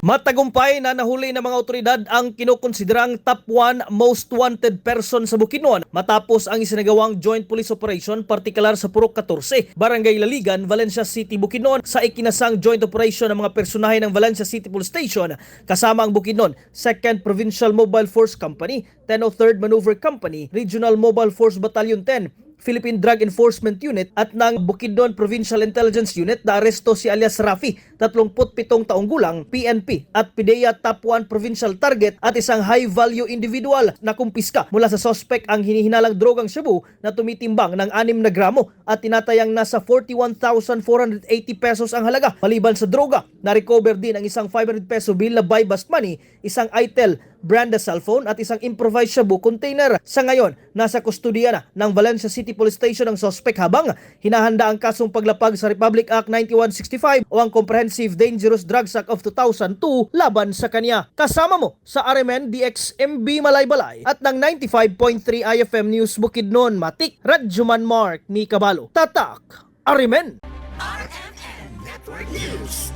Matagumpay na nahuli ng mga otoridad ang kinukonsiderang top 1 most wanted person sa Bukidnon matapos ang isinagawang joint police operation partikular sa Purok 14, Barangay Laligan, Valencia City, Bukidnon sa ikinasang joint operation ng mga personahe ng Valencia City Police Station kasama ang Bukidnon 2nd Provincial Mobile Force Company, 1003rd Maneuver Company, Regional Mobile Force Battalion 10, Philippine Drug Enforcement Unit at ng Bukidnon Provincial Intelligence Unit na aresto si alias Rafi, 37 taong gulang, PNP at PIDEA Top 1 Provincial Target at isang high-value individual na kumpiska mula sa suspect ang hinihinalang drogang shabu na tumitimbang ng 6 na gramo at tinatayang nasa 41,480 pesos ang halaga. Maliban sa droga, na-recover din ang isang 500 peso bill na buy bust money, isang ITEL brand cellphone at isang improvised shabu container. Sa ngayon, nasa kustodiya na ng Valencia City Police Station ang suspect habang hinahanda ang kasong paglapag sa Republic Act 9165 o ang Comprehensive Dangerous Drugs Act of 2002 laban sa kanya. Kasama mo sa RMN DXMB Malaybalay at ng 95.3 IFM News Bukidnon, Matik, Radjuman Mark, Mika Balo, Tatak, RMN. RMN Network News.